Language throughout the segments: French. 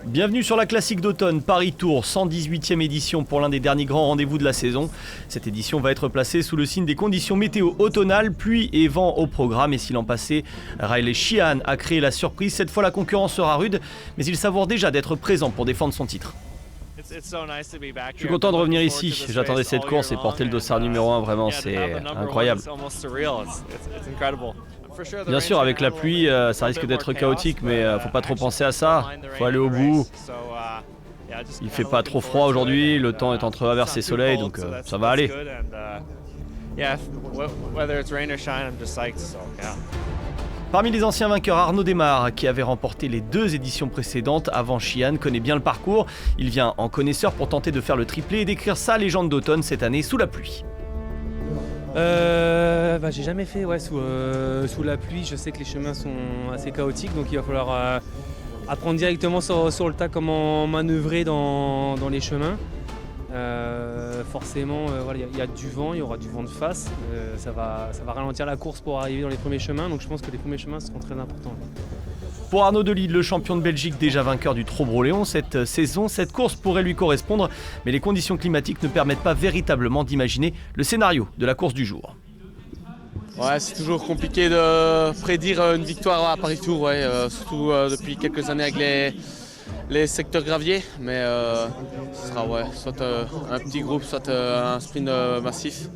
Bienvenue sur la classique d'automne, Paris-Tours, 118e édition pour l'un des derniers grands rendez-vous de la saison. Cette édition va être placée sous le signe des conditions météo automnales, pluie et vent au programme. Et si l'an passé, Riley Sheehan a créé la surprise, cette fois la concurrence sera rude, mais il savoure déjà d'être présent pour défendre son titre. Je suis content de revenir ici, j'attendais cette course et porter le dossard numéro 1, vraiment c'est incroyable. Bien sûr, avec la pluie, ça risque d'être chaotique, mais faut pas trop penser à ça, faut aller au bout. Il fait pas trop froid aujourd'hui, le temps est entre averse et soleil, donc ça va aller. Parmi les anciens vainqueurs, Arnaud Démarre, qui avait remporté les 2 éditions précédentes avant Sheehan, connaît bien le parcours. Il vient en connaisseur pour tenter de faire le triplé et d'écrire sa légende d'automne cette année sous la pluie. J'ai jamais fait sous la pluie. Je sais que les chemins sont assez chaotiques, donc il va falloir apprendre directement sur le tas comment manœuvrer dans les chemins. Forcément, il y a du vent, il y aura du vent de face. Ça va ralentir la course pour arriver dans les premiers chemins, donc je pense que les premiers chemins seront très importants. Pour Arnaud Delis, le champion de Belgique déjà vainqueur du Trobro-Léon cette saison, cette course pourrait lui correspondre, mais les conditions climatiques ne permettent pas véritablement d'imaginer le scénario de la course du jour. Ouais, c'est toujours compliqué de prédire une victoire à Paris-Tours, surtout depuis quelques années avec les secteurs graviers, mais ce sera soit un petit groupe, soit un sprint massif.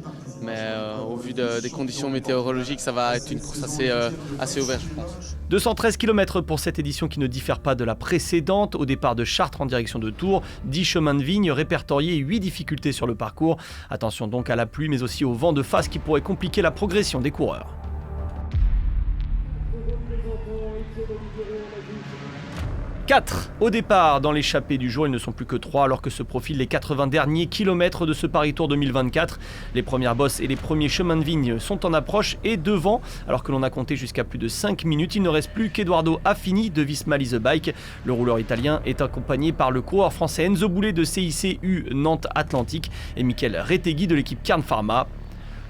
Mais au vu des conditions météorologiques, ça va être une course assez ouverte, je pense. 213 km pour cette édition qui ne diffère pas de la précédente. Au départ de Chartres en direction de Tours, 10 chemins de vigne répertoriés et 8 difficultés sur le parcours. Attention donc à la pluie mais aussi au vent de face qui pourrait compliquer la progression des coureurs. Quatre au départ dans l'échappée du jour, ils ne sont plus que 3 alors que se profilent les 80 derniers kilomètres de ce Paris-Tours 2024. Les premières bosses et les premiers chemins de vigne sont en approche et devant, alors que l'on a compté jusqu'à plus de 5 minutes, il ne reste plus qu'Edoardo Affini de Visma Lease Bike. Le rouleur italien est accompagné par le coureur français Enzo Boulet de CIC-U Nantes Atlantique et Michael Retegui de l'équipe Kern Pharma.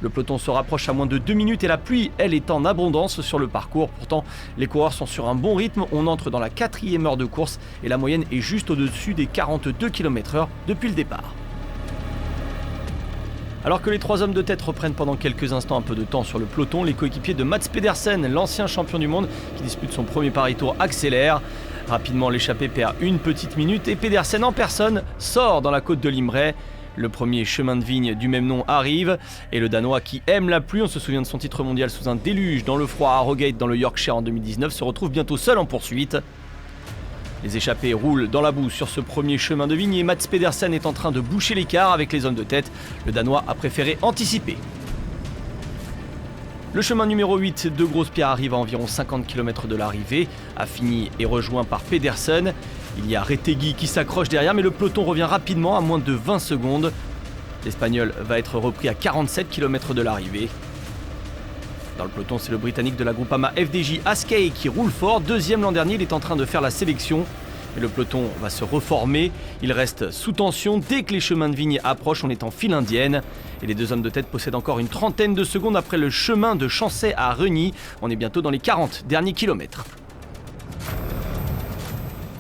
Le peloton se rapproche à moins de 2 minutes et la pluie, elle, est en abondance sur le parcours. Pourtant, les coureurs sont sur un bon rythme. On entre dans la 4e heure de course et la moyenne est juste au-dessus des 42 km/h depuis le départ. Alors que les 3 hommes de tête reprennent pendant quelques instants un peu de temps sur le peloton, les coéquipiers de Mats Pedersen, l'ancien champion du monde qui dispute son premier Paris-Tours, accélèrent. Rapidement, l'échappée perd une petite minute et Pedersen en personne sort dans la côte de Limbray. Le premier chemin de vigne du même nom arrive et le Danois qui aime la pluie, on se souvient de son titre mondial sous un déluge dans le froid à Harrogate dans le Yorkshire en 2019, se retrouve bientôt seul en poursuite. Les échappés roulent dans la boue sur ce premier chemin de vigne et Mats Pedersen est en train de boucher l'écart avec les hommes de tête. Le Danois a préféré anticiper. Le chemin numéro 8 de Grosse-Pierre arrive à environ 50 km de l'arrivée. Affini est rejoint par Pedersen. Il y a Retegui qui s'accroche derrière, mais le peloton revient rapidement à moins de 20 secondes. L'Espagnol va être repris à 47 km de l'arrivée. Dans le peloton, c'est le Britannique de la Groupama FDJ Askey qui roule fort. Deuxième l'an dernier, il est en train de faire la sélection. Et le peloton va se reformer. Il reste sous tension. Dès que les chemins de vigne approchent, on est en file indienne. Et les 2 hommes de tête possèdent encore une trentaine de secondes après le chemin de Chancey à Rugny. On est bientôt dans les 40 derniers kilomètres.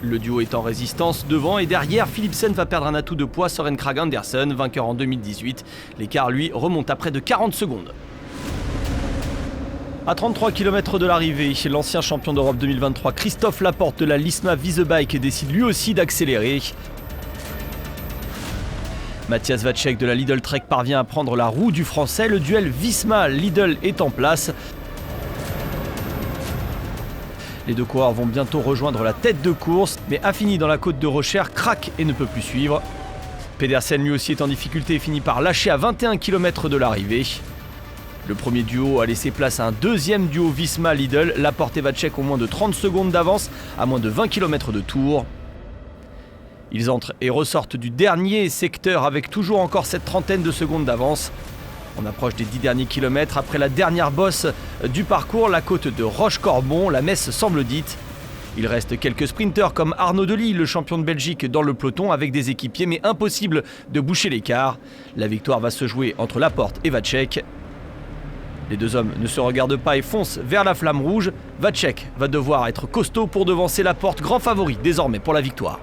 Le duo est en résistance devant et derrière, Philipsen va perdre un atout de poids, Søren Kragh Andersen, vainqueur en 2018. L'écart, lui, remonte à près de 40 secondes. À 33 km de l'arrivée, l'ancien champion d'Europe 2023 Christophe Laporte de la Lisma Lease Bike décide lui aussi d'accélérer. Matthias Vacek de la Lidl Trek parvient à prendre la roue du français. Le duel Visma-Lidl est en place. Les 2 coureurs vont bientôt rejoindre la tête de course, mais Affini dans la côte de Rochère craque et ne peut plus suivre. Pedersen lui aussi est en difficulté et finit par lâcher à 21 km de l'arrivée. Le premier duo a laissé place à un deuxième duo Visma-Lidl, Laporte et Vacek ont moins de 30 secondes d'avance à moins de 20 km de Tours. Ils entrent et ressortent du dernier secteur avec toujours encore cette trentaine de secondes d'avance. On approche des 10 derniers kilomètres après la dernière bosse du parcours, la côte de Roche-Corbon, la messe semble dite. Il reste quelques sprinteurs comme Arnaud Delis, le champion de Belgique, dans le peloton avec des équipiers, mais impossible de boucher l'écart. La victoire va se jouer entre Laporte et Vacek. Les deux hommes ne se regardent pas et foncent vers la flamme rouge. Vacek va devoir être costaud pour devancer Laporte, grand favori désormais pour la victoire.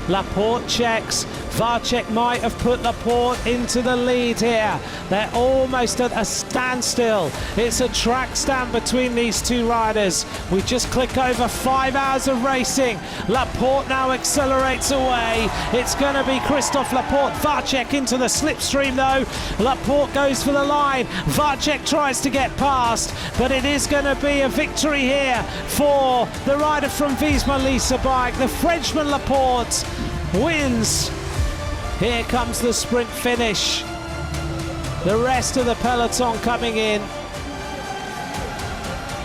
Laporte checks. Vacek might have put Laporte into the lead here. They're almost at a standstill. It's a track stand between these two riders. We just click over 5 hours of racing. Laporte now accelerates away. It's going to be Christophe Laporte. Vacek into the slipstream though. Laporte goes for the line. Vacek tries to get past, but it is going to be a victory here for the rider from Visma Lease Bike. The Frenchman Laporte wins. Here comes the sprint finish. The rest of the peloton coming in.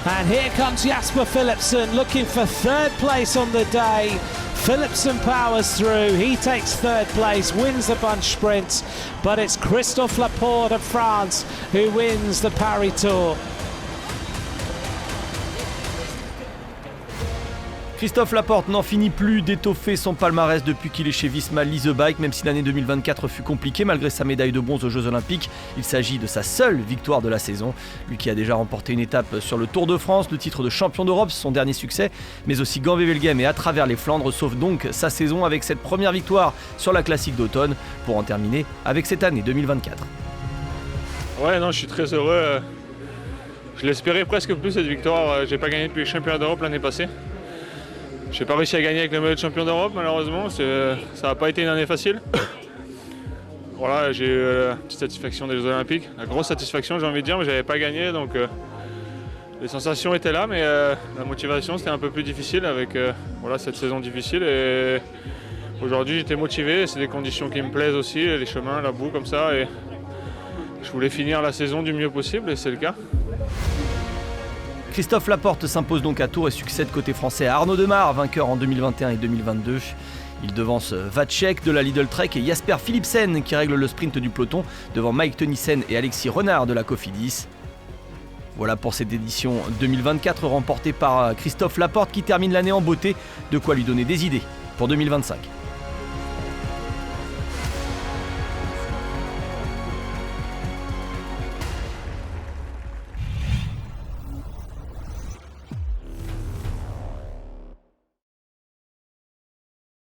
And here comes Jasper Philipsen looking for third place on the day. Philipsen powers through, he takes third place, wins the bunch sprint, but it's Christophe Laporte of France who wins the Paris Tour. Christophe Laporte n'en finit plus d'étoffer son palmarès depuis qu'il est chez Visma Lease Bike, même si l'année 2024 fut compliquée malgré sa médaille de bronze aux Jeux Olympiques. Il s'agit de sa seule victoire de la saison. Lui qui a déjà remporté une étape sur le Tour de France, le titre de champion d'Europe, son dernier succès, mais aussi Gand-Wevelgem et à travers les Flandres, sauve donc sa saison avec cette première victoire sur la classique d'automne pour en terminer avec cette année 2024. Ouais, non, je suis très heureux. Je l'espérais presque plus cette victoire. J'ai pas gagné depuis les championnats d'Europe l'année passée. J'ai pas réussi à gagner avec le maillot de champion d'Europe malheureusement, ça n'a pas été une année facile. Voilà, j'ai eu la petite satisfaction des Jeux Olympiques, la grosse satisfaction j'ai envie de dire, mais j'avais pas gagné donc les sensations étaient là, mais la motivation c'était un peu plus difficile avec voilà, cette saison difficile. Et aujourd'hui j'étais motivé, c'est des conditions qui me plaisent aussi, les chemins, la boue comme ça, et je voulais finir la saison du mieux possible et c'est le cas. Christophe Laporte s'impose donc à Tours et succède côté français à Arnaud Demar, vainqueur en 2021 et 2022. Il devance Vacek de la Lidl Trek et Jasper Philipsen qui règle le sprint du peloton devant Mike Teunissen et Alexis Renard de la Cofidis. Voilà pour cette édition 2024 remportée par Christophe Laporte qui termine l'année en beauté, de quoi lui donner des idées pour 2025.